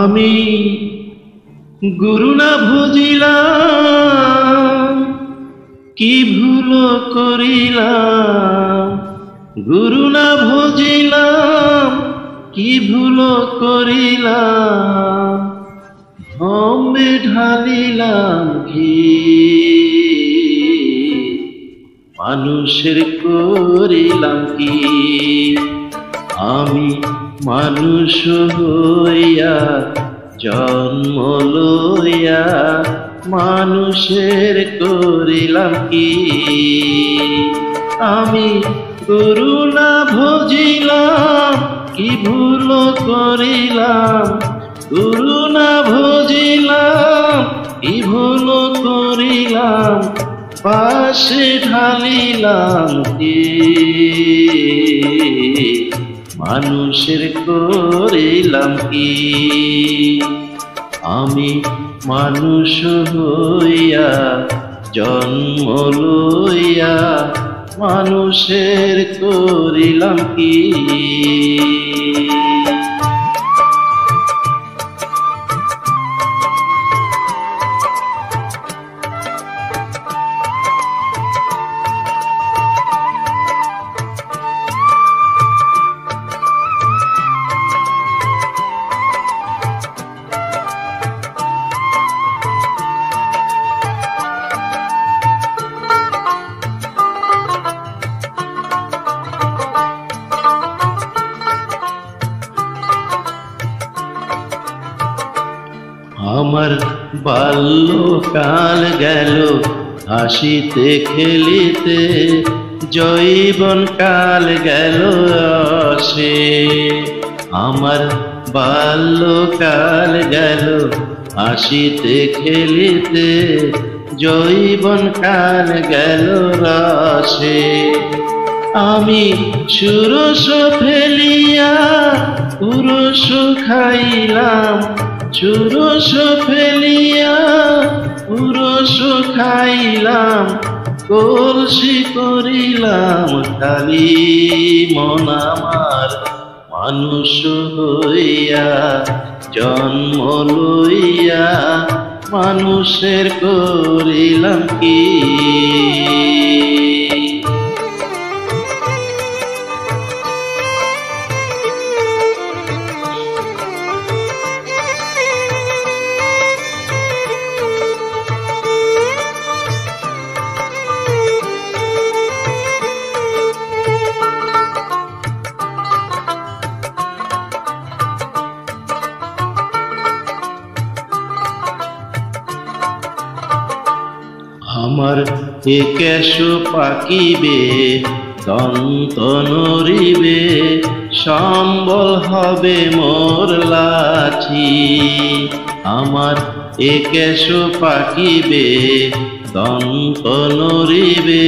আমি গুরু না বুঝিলাম, কি ভুল করিলাম। গুরু না বুঝিলাম, কি ভুল করিলাম। ধম্মে ঢালিলাম ঘি, মানুষের করিলাম কি। আমি মানুষ হইয়া জন্ম লইয়া মানুষের করিলাম কি। আমি গুরু না বুঝিলাম, কি ভুল করিলাম। গুরু না বুঝিলাম, কি ভুল করিলাম। পাশে ঢালিলাম কি, মানুষের করিলাম কি। আমি মানুষ হইয়া জন্ম লইয়া মানুষের করিলাম কি। আমার বাল্যকাল গেল হাসিতে খেলিতে, যৌবন কাল গেল আসে। আমার বাল্যকাল গেল হাসিতে খেলিতে, যৌবন কাল গেল রাশে। আমি সুরস ফেলিয়া পুরুষ খাইলাম, সুরস ফেলিয়া পুরুষ খাইলাম। কলসি করিলাম খালি মন আমার, মানুষ হইয়া জন্ম লইয়া মানুষের করিলাম কি। আমার এ কেশ পাকিবে, দন্ত নড়িবে, সম্বল হবে মোর লাঠি। আমার এ কেশ পাকিবে, দন্ত নড়িবে,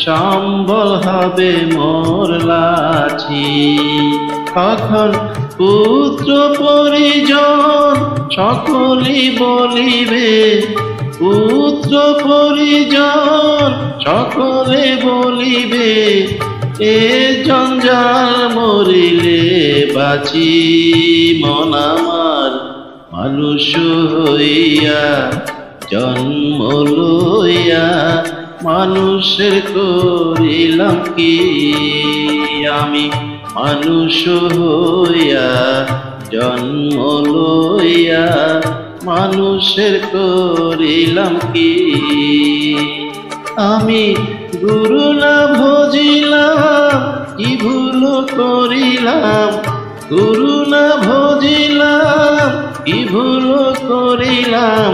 সম্বল হবে মোর লাঠি। তখন পুত্র পরিজন সকলেই বলিবে, পুত্র পরিজন সকলে বলিবে, এ জঞ্জাল মরিলে বাঁচি মন আমার, মানুষ হইয়া জন্ম লইয়া মানুষের করিলাম কি। আমি মানুষ হইয়া জন্ম লইয়া মানুষের করিলাম কি। আমি গুরু না বুঝিলাম, কি ভুল করিলাম। গুরু না বুঝিলাম, কি ভুল করিলাম।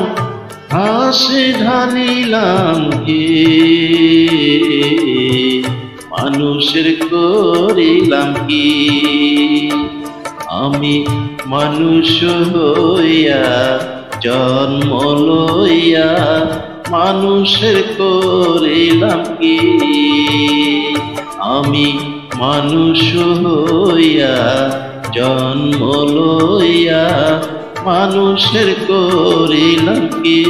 হাসি ঢালিলাম কি, মানুষের করিলাম কি। আমি মানুষ হইয়া জন্ম লইয়া মানুষের করিলাম কি। আমি মানুষ হইয়া জন্ম লইয়া মানুষের করিলাম কি।